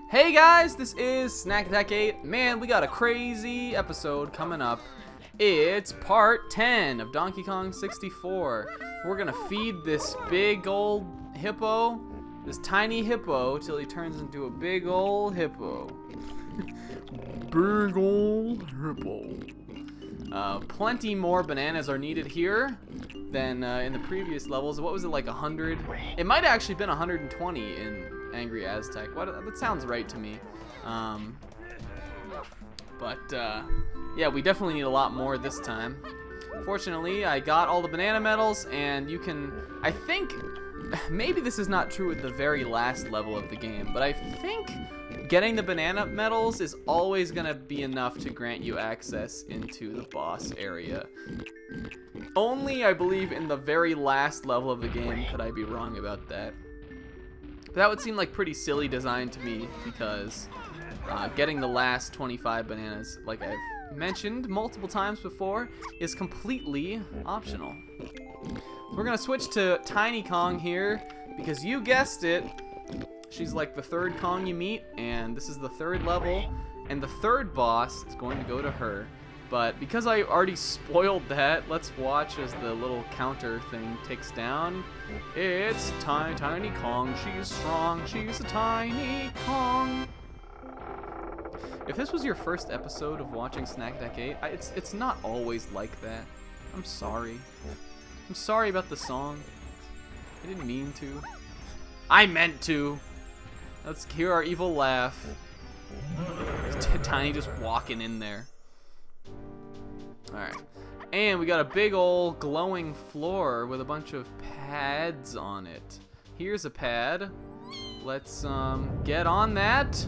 Hey guys, this is Snack Attack 8. Man, we got a crazy episode coming up. It's part 10 of Donkey Kong 64. We're gonna feed this big old hippo, this tiny hippo, till he turns into a big old hippo. Big old hippo. Plenty more bananas are needed here than in the previous levels. What was it, like 100? It might have actually been 120 in Angry Aztec. That sounds right to me. Yeah, we definitely need a lot more this time. Fortunately, I got all the banana medals, and you can, I think, maybe this is not true at the very last level of the game, but I think getting the banana medals is always gonna be enough to grant you access into the boss area. Only, I believe, in the very last level of the game could I be wrong about that. But that would seem like pretty silly design to me, because getting the last 25 bananas, like I've mentioned multiple times before, is completely optional. We're gonna switch to Tiny Kong here, because you guessed it, she's like the third Kong you meet, and this is the third level, and the third boss is going to go to her. But because I already spoiled that, let's watch as the little counter thing ticks down. It's Tiny Kong, she's strong, she's a tiny Kong. If this was your first episode of watching Snack Attack 8, it's not always like that. I'm sorry. I'm sorry about the song. I didn't mean to. I meant to. Let's hear our evil laugh. Tiny just walking in there. Alright. And we got a big old glowing floor with a bunch of pads on it. Here's a pad. Let's get on that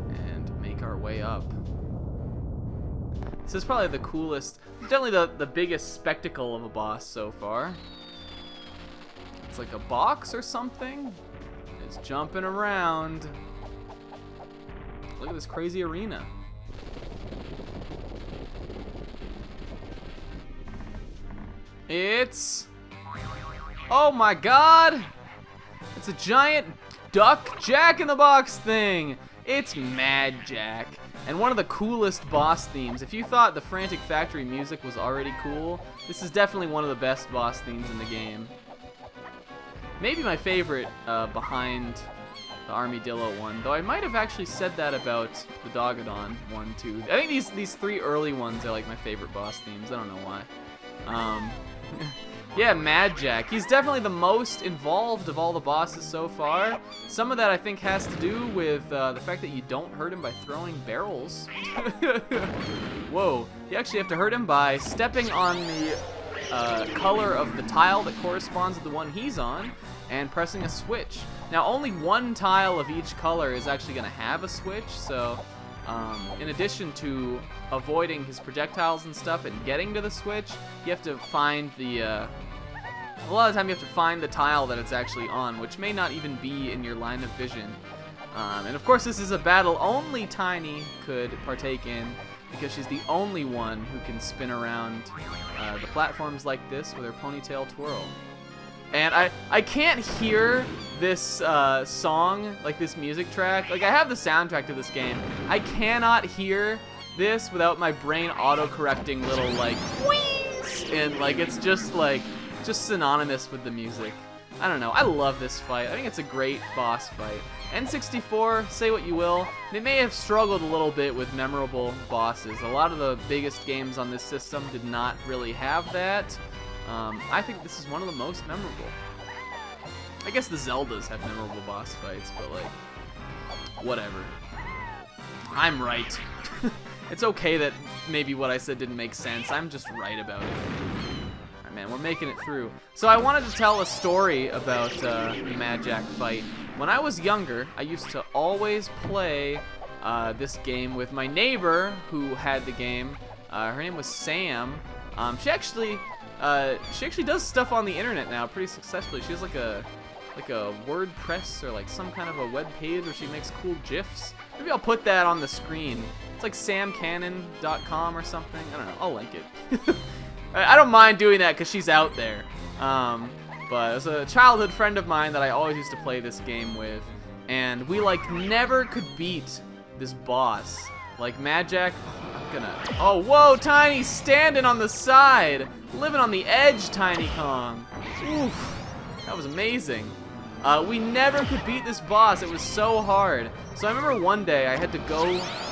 and make our way up. This is probably the coolest, definitely the biggest spectacle of a boss so far. It's like a box or something. It's jumping around. Look at this crazy arena. It's... oh my god! It's a giant duck Jack-in-the-Box thing! It's Mad Jack. And one of the coolest boss themes. If you thought the Frantic Factory music was already cool, this is definitely one of the best boss themes in the game. Maybe my favorite behind the Armadillo one, though I might have actually said that about the Dogadon one too. I think these three early ones are like my favorite boss themes. I don't know why. Yeah, Mad Jack. He's definitely the most involved of all the bosses so far. Some of that I think has to do with the fact that you don't hurt him by throwing barrels. Whoa. You actually have to hurt him by stepping on the color of the tile that corresponds to the one he's on and pressing a switch. Now, only one tile of each color is actually going to have a switch, so in addition to avoiding his projectiles and stuff and getting to the switch, you have to find the, a lot of the time you have to find the tile that it's actually on, which may not even be in your line of vision. And of course this is a battle only Tiny could partake in, because she's the only one who can spin around the platforms like this with her ponytail twirl. And I can't hear this song, like this music track. Like, I have the soundtrack to this game. I cannot hear this without my brain auto-correcting little, like, wheeze! And, like, it's just, like, just synonymous with the music. I don't know. I love this fight. I think it's a great boss fight. N64, say what you will, they may have struggled a little bit with memorable bosses. A lot of the biggest games on this system did not really have that. I think this is one of the most memorable. I guess the Zeldas have memorable boss fights, but like, whatever. I'm right. It's okay that maybe what I said didn't make sense. I'm just right about it. Alright, man, we're making it through. So I wanted to tell a story about the Mad Jack fight. When I was younger, I used to always play this game with my neighbor who had the game. Her name was Sam. She actually does stuff on the internet now pretty successfully. She has like a WordPress or like some kind of a web page where she makes cool GIFs. Maybe I'll put that on the screen. It's like samcannon.com or something. I don't know. I'll link it. I don't mind doing that because she's out there. But it was a childhood friend of mine that I always used to play this game with, and we like never could beat this boss. Like Mad Jack, oh whoa, Tiny standing on the side, living on the edge, Tiny Kong. Oof, that was amazing. We never could beat this boss. It was so hard. So I remember one day I had to go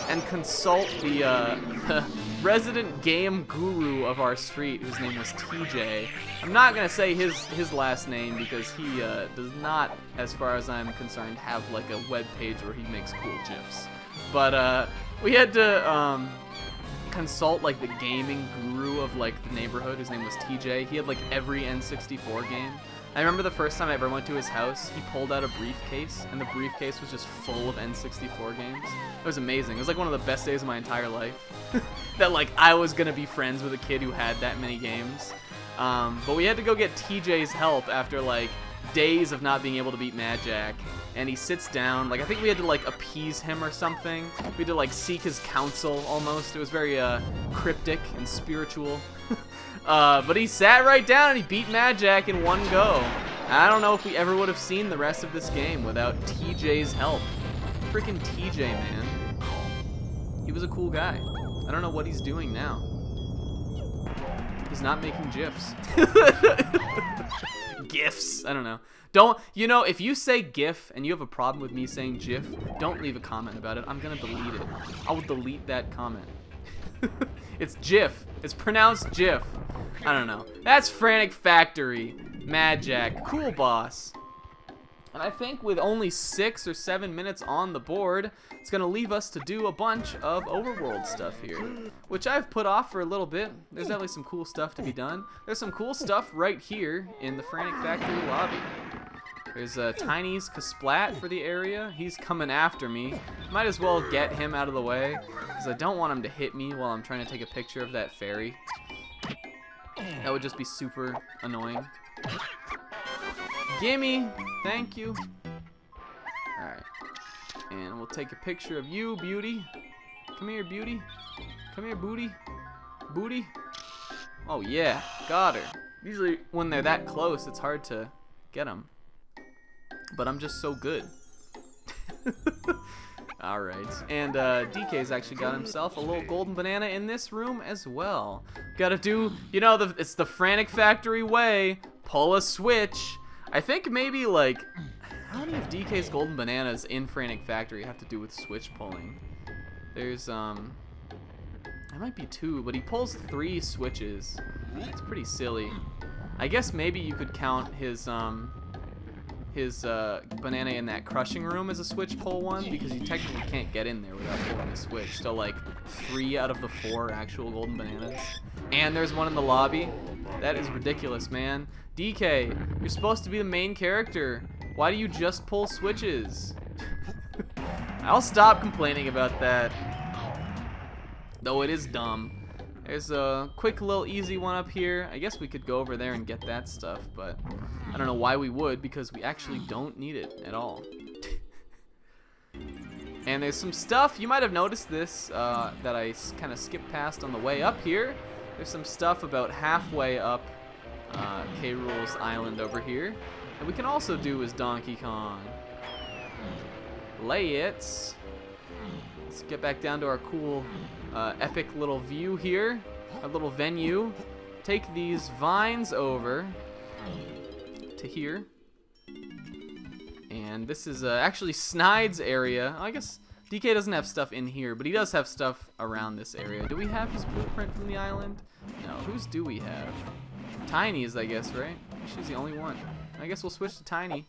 and consult the resident game guru of our street, whose name was TJ. I'm not gonna say his last name because he does not, as far as I'm concerned, have like a web page where he makes cool GIFs. But we had to consult like the gaming guru of like the neighborhood, whose name was TJ. He had like every N64 game. I remember the first time I ever went to his house, he pulled out a briefcase, and the briefcase was just full of N64 games. It was amazing. It was like one of the best days of my entire life. That like I was gonna be friends with a kid who had that many games. But we had to go get TJ's help after like days of not being able to beat Mad Jack. And he sits down, like I think we had to like appease him or something. We had to like seek his counsel almost. It was very cryptic and spiritual. But he sat right down and he beat Mad Jack in one go. I don't know if we ever would have seen the rest of this game without TJ's help. Freaking TJ, man. He was a cool guy. I don't know what he's doing now. He's not making GIFs. GIFs, I don't know. You know, if you say GIF and you have a problem with me saying GIF, don't leave a comment about it. I'm gonna delete it. I will delete that comment. It's GIF. It's pronounced GIF. I don't know. That's Frantic Factory. Mad Jack. Cool boss. And I think with only 6 or 7 minutes on the board, it's going to leave us to do a bunch of overworld stuff here, which I've put off for a little bit. There's definitely some cool stuff to be done. There's some cool stuff right here in the Frantic Factory lobby. There's Tiny's Kasplat for the area. He's coming after me. Might as well get him out of the way, because I don't want him to hit me while I'm trying to take a picture of that fairy. That would just be super annoying. Gimme! Thank you. Alright. And we'll take a picture of you, beauty. Come here, beauty. Come here, booty. Booty. Oh, yeah. Got her. Usually, when they're that close, it's hard to get them. But I'm just so good. Alright. And DK's actually got himself a little golden banana in this room as well. Gotta do, you know, it's the Frantic Factory way. Pull a switch. I think maybe, like, how many of DK's golden bananas in Frantic Factory have to do with switch pulling? There's, there might be 2, but he pulls 3 switches. It's pretty silly. I guess maybe you could count his banana in that crushing room as a switch pull one, because you technically can't get in there without pulling a switch. So, like, 3 out of the 4 actual golden bananas. And there's one in the lobby. That is ridiculous, man. DK, you're supposed to be the main character. Why do you just pull switches? I'll stop complaining about that. Though it is dumb. There's a quick little easy one up here. I guess we could go over there and get that stuff, but I don't know why we would, because we actually don't need it at all. And there's some stuff, you might have noticed this, that I kind of skipped past on the way up here. There's some stuff about halfway up K. Rool's island over here. And we can also do as Donkey Kong. Lay it. Let's get back down to our cool, epic little view here. Our little venue. Take these vines over to here. And this is actually Snide's area. I guess DK doesn't have stuff in here, but he does have stuff around this area. Do we have his blueprint from the island? No. Whose do we have? Tiny's, I guess, right? She's the only one. I guess we'll switch to Tiny.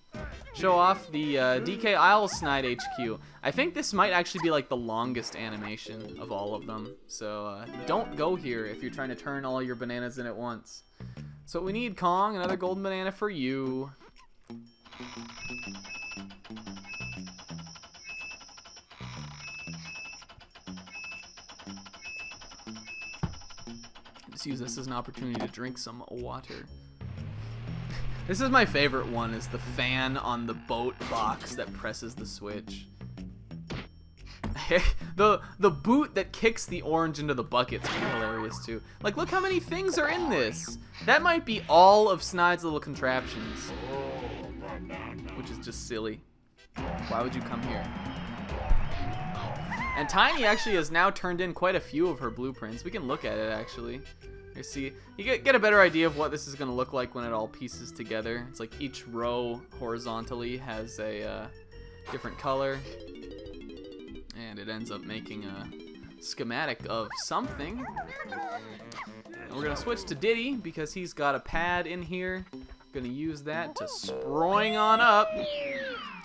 Show off the DK Isle Snide HQ. I think this might actually be like the longest animation of all of them. So don't go here if you're trying to turn all your bananas in at once. So we need, Kong, another golden banana for you. Just use this as an opportunity to drink some water. This is my favorite one, is the fan on the boat box that presses the switch. the boot that kicks the orange into the bucket's hilarious too. Like, look how many things are in this. That might be all of Snide's little contraptions, which is just silly. Why would you come here? And Tiny actually has now turned in quite a few of her blueprints. We can look at it actually. You see, you get a better idea of what this is going to look like when it all pieces together. It's like each row horizontally has a different color. And it ends up making a schematic of something. And we're going to switch to Diddy because he's got a pad in here. Going to use that to sproing on up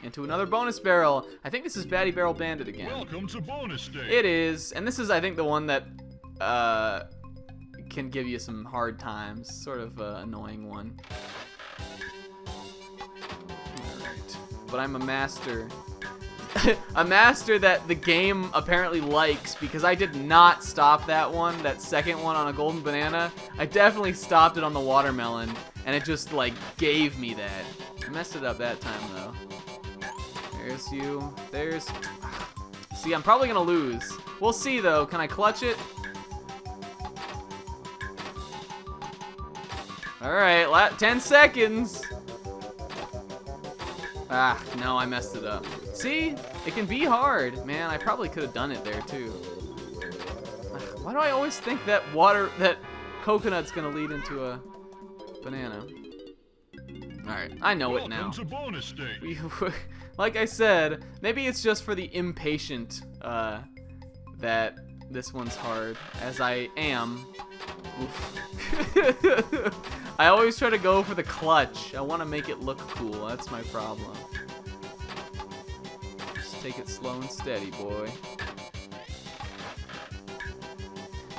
into another bonus barrel. I think this is Baddie Barrel Bandit again. Welcome to bonus day. It is, and this is, I think, the one that can give you some hard times. Sort of annoying one. Alright. But I'm a master. A master that the game apparently likes, because I did not stop that one, that second one on a golden banana. I definitely stopped it on the watermelon, and it just, like, gave me that. I messed it up that time, though. There's you. There's... See, I'm probably gonna lose. We'll see, though. Can I clutch it? Alright, 10 seconds. Ah, no, I messed it up. See? It can be hard. Man, I probably could have done it there, too. Why do I always think that coconut's gonna lead into a banana? Alright, I know it now. Welcome to bonus day. Like I said, maybe it's just for the impatient that this one's hard, as I am. Oof. I always try to go for the clutch. I want to make it look cool. That's my problem. Just take it slow and steady, boy.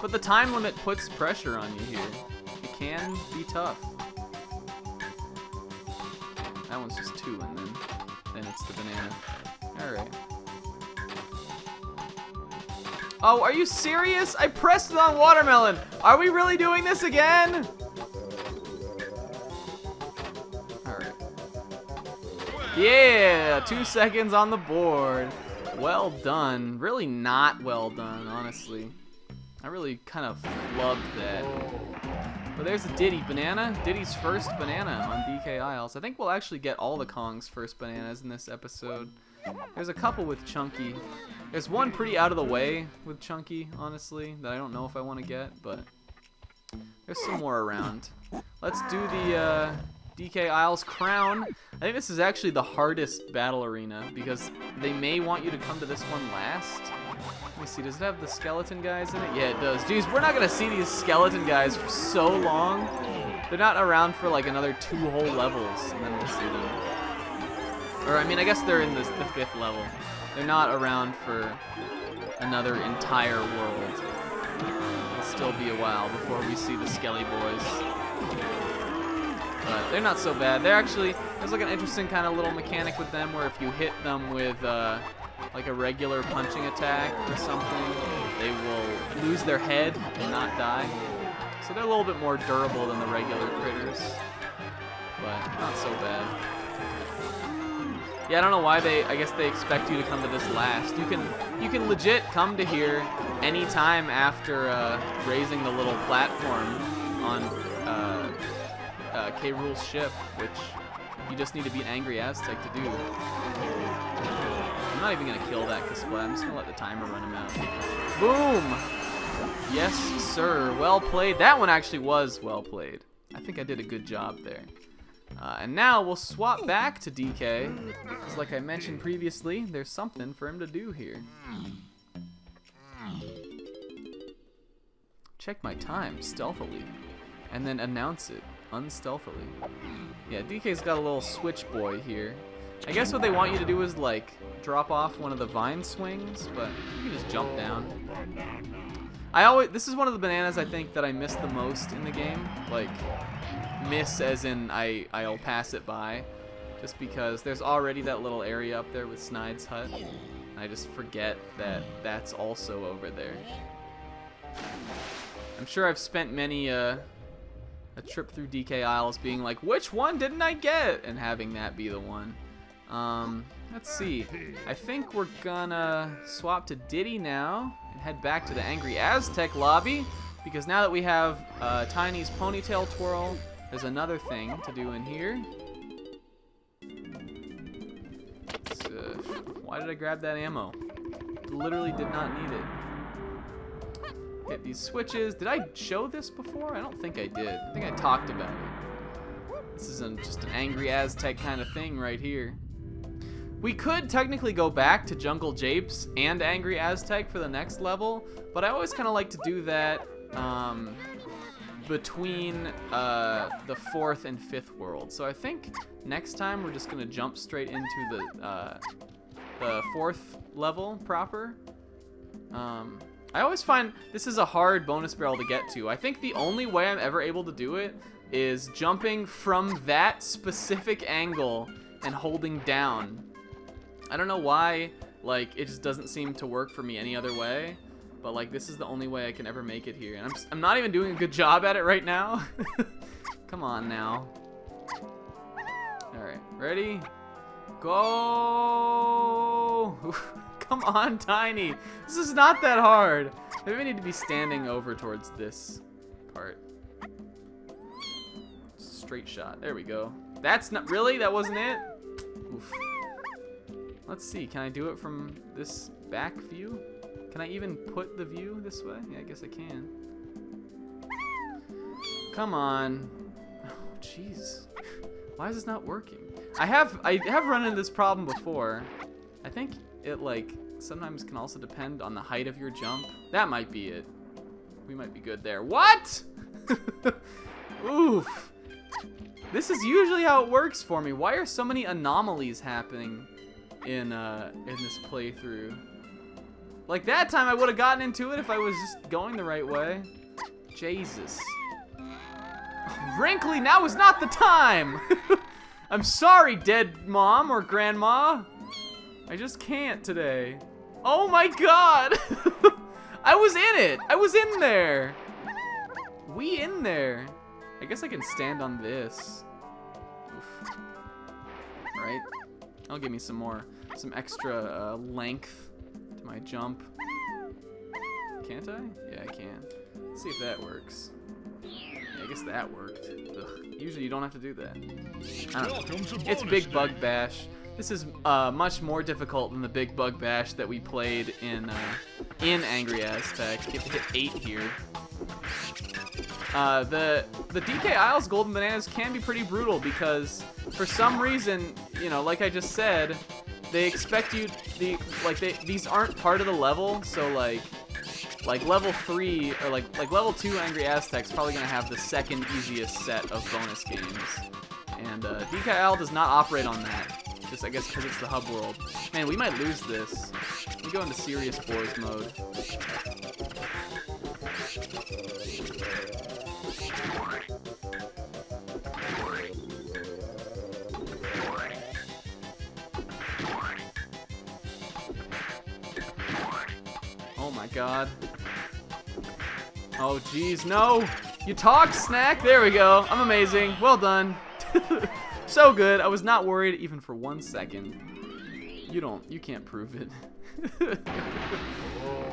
But the time limit puts pressure on you here. It can be tough. That one's just 2, and then it's the banana. Alright. Oh, are you serious? I pressed it on watermelon. Are we really doing this again? Alright. Yeah, 2 seconds on the board. Well done. Really not well done, honestly. I really kind of flubbed that. But there's a Diddy banana. Diddy's first banana on DK Isles. I think we'll actually get all the Kong's first bananas in this episode. There's a couple with Chunky. There's one pretty out of the way with Chunky, honestly, that I don't know if I want to get, but there's some more around. Let's do the DK Isles crown. I think this is actually the hardest battle arena because they may want you to come to this one last. Let me see, does it have the skeleton guys in it? Yeah, it does. Jeez, we're not going to see these skeleton guys for so long. They're not around for like another 2 whole levels, and then we'll see them. Or, I mean, I guess they're in the 5th level. They're not around for another entire world. It'll still be a while before we see the Skelly boys. But they're not so bad. They're actually, there's like an interesting kind of little mechanic with them where if you hit them with like a regular punching attack or something, they will lose their head and not die. So they're a little bit more durable than the regular critters, but not so bad. Yeah, I don't know why I guess they expect you to come to this last. You can legit come to here anytime after raising the little platform on K. Rool's ship, which you just need to be an angry Aztec to do. I'm not even gonna kill that Kasplat. I'm just gonna let the timer run him out. Boom! Yes, sir. Well played. That one actually was well played. I think I did a good job there. And now we'll swap back to DK, because like I mentioned previously, there's something for him to do here. Check my time stealthily, and then announce it unstealthily. Yeah, DK's got a little switch boy here. I guess what they want you to do is like drop off one of the vine swings, but you can just jump down. This is one of the bananas I think that I miss the most in the game. Like, miss as in I'll pass it by, just because there's already that little area up there with Snide's hut. And I just forget that that's also over there. I'm sure I've spent many a trip through DK Isles being like, which one didn't I get? And having that be the one. Let's see. I think we're gonna swap to Diddy now and head back to the Angry Aztec lobby, because now that we have Tiny's ponytail twirl, there's another thing to do in here. Why did I grab that ammo? Literally did not need it. Hit these switches. Did I show this before? I don't think I did. I think I talked about it. This is just an Angry Aztec kind of thing right here. We could technically go back to Jungle Japes and Angry Aztec for the next level, but I always kind of like to do that between the 4th and 5th world. So I think next time we're just gonna jump straight into the 4th level proper. I always find this is a hard bonus barrel to get to. I think the only way I'm ever able to do it is jumping from that specific angle and holding down. I don't know why, like, it just doesn't seem to work for me any other way, but like this is the only way I can ever make it here, and I'm not even doing a good job at it right now. Come on now. Alright, ready? Go! Come on, Tiny. This is not that hard. Maybe I need to be standing over towards this part. Straight shot. There we go. That's not really. That wasn't it. Oof. Let's see. Can I do it from this back view? Can I even put the view this way? Yeah, I guess I can. Come on. Oh, jeez. Why is this not working? I have run into this problem before. I think it like sometimes can also depend on the height of your jump. That might be it. We might be good there. What? Oof. This is usually how it works for me. Why are so many anomalies happening in this playthrough? Like that time I would have gotten into it if I was just going the right way. Jesus. Oh, Wrinkly, now is not the time. I'm sorry, dead mom or grandma. I just can't today. Oh my god! I was in it! I was in there! We in there. I guess I can stand on this. Oof. Right? That'll give me some extra length to my jump. Can't I? Yeah, I can. Let's see if that works. Yeah, I guess that worked. Ugh. Usually you don't have to do that. I don't know. It's Big Bug Bash. This is much more difficult than the Big Bug Bash that we played in Angry Aztec. You have to hit 8 here. The DK Isles Golden Bananas can be pretty brutal because for some reason, you know, like I just said, they expect you these aren't part of the level, so like level 3 or like level 2 Angry Aztec's probably gonna have the second easiest set of bonus games, and DK Isle does not operate on that. Just I guess because it's the hub world. Man, we might lose this. We go into serious Boars mode. Oh my god. Oh jeez, no! You talk, Snack! There we go. I'm amazing. Well done. So good. I was not worried even for 1 second. You can't prove it.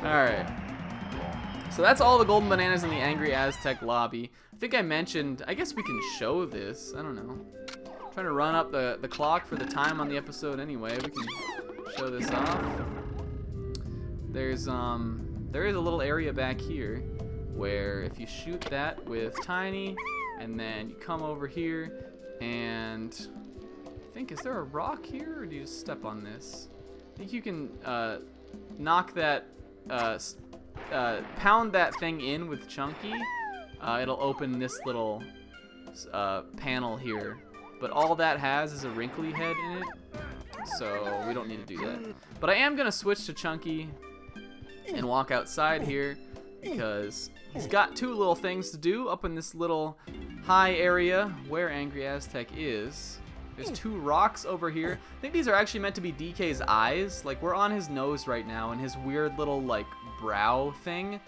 Alright. So that's all the golden bananas in the Angry Aztec lobby. I think I mentioned, I guess we can show this. I don't know. I'm trying to run up the clock for the time on the episode anyway. We can show this off. There is a little area back here where if you shoot that with Tiny and then you come over here and I think, is there a rock here or do you just step on this? I think you can knock that, pound that thing in with Chunky. It'll open this little panel here. But all that has is a wrinkly head in it, so we don't need to do that. But I am going to switch to Chunky and walk outside here because he's got 2 little things to do up in this little high area where Angry Aztec is. There's 2 rocks over here. I think these are actually meant to be DK's eyes. Like, we're on his nose right now and his weird little, like, brow thing.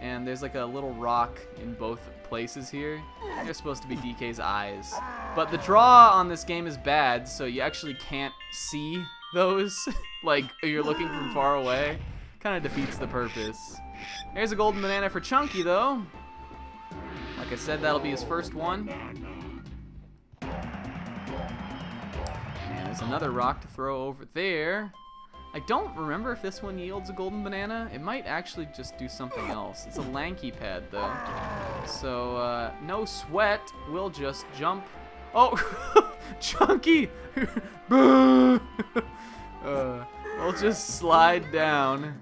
and there's like a little rock in both places here. They're supposed to be DK's eyes. But the draw on this game is bad, so you actually can't see those. Like, you're looking from far away. Kind of defeats the purpose. There's a golden banana for Chunky, though. Like I said, that'll be his first one. And there's another rock to throw over there. I don't remember if this one yields a golden banana. It might actually just do something else. It's a lanky pad, though. So, no sweat. We'll just jump. Oh, Chunky! We'll just slide down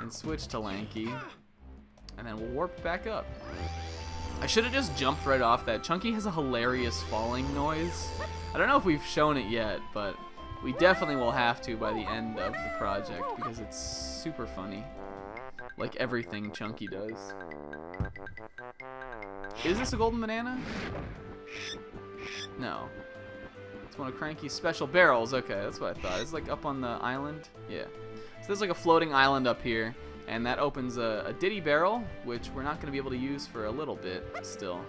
and switch to lanky. And then we'll warp back up. I should have just jumped right off that. Chunky has a hilarious falling noise. I don't know if we've shown it yet, but we definitely will have to by the end of the project because it's super funny. Like everything Chunky does. Is this a golden banana? No. It's one of Cranky's special barrels. Okay, that's what I thought. It's like up on the island. Yeah. So there's like a floating island up here, and that opens a Diddy barrel, which we're not going to be able to use for a little bit still.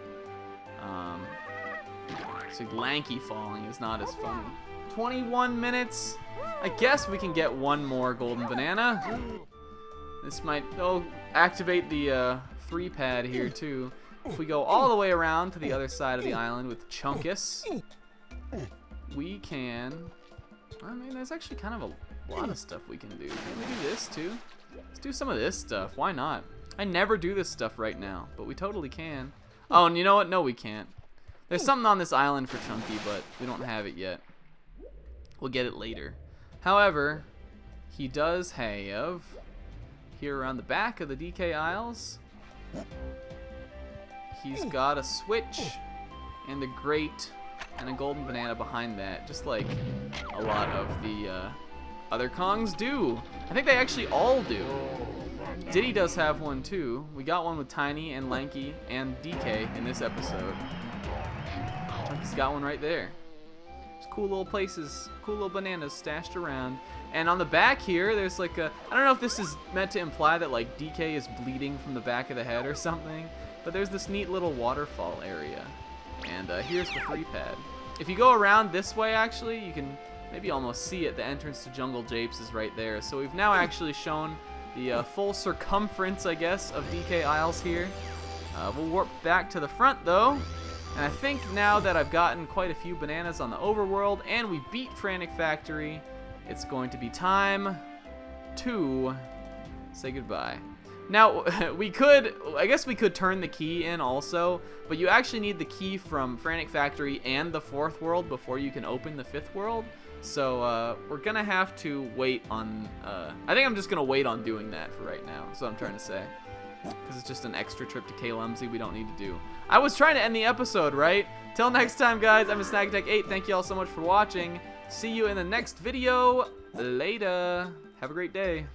So lanky falling is not as funny. 21 minutes. I guess we can get one more golden banana. This might activate the 3 pad here too. If we go all the way around to the other side of the island with Chunkus, we can. I mean, there's actually kind of a lot of stuff we can do. Can we do this too? Let's do some of this stuff. Why not? I never do this stuff right now, but we totally can. Oh, and you know what? No, we can't. There's something on this island for Chunky, but we don't have it yet. We'll get it later. However, he does have here around the back of the DK Isles. He's got a switch and a grate and a golden banana behind that, just like a lot of the other Kongs do. I think they actually all do. Diddy does have one too. We got one with Tiny and Lanky and DK in this episode. Chunky's got one right there. There's cool little places, cool little bananas stashed around. And on the back here, there's like a, I don't know if this is meant to imply that like DK is bleeding from the back of the head or something, but there's this neat little waterfall area. And here's the 3 pad. If you go around this way, actually, you can maybe almost see it. The entrance to Jungle Japes is right there. So we've now actually shown the full circumference, I guess, of DK Isles here. We'll warp back to the front, though. And I think now that I've gotten quite a few bananas on the overworld and we beat Frantic Factory, it's going to be time to say goodbye. Now, I guess we could turn the key in also, but you actually need the key from Frantic Factory and the 4th world before you can open the 5th world. So we're going to have to wait on, I think I'm just going to wait on doing that for right now. That's what I'm trying to say. Because it's just an extra trip to K-Lumsy we don't need to do. I was trying to end the episode, right? Till next time, guys, I'm Aztec8. Thank you all so much for watching. See you in the next video. Later. Have a great day.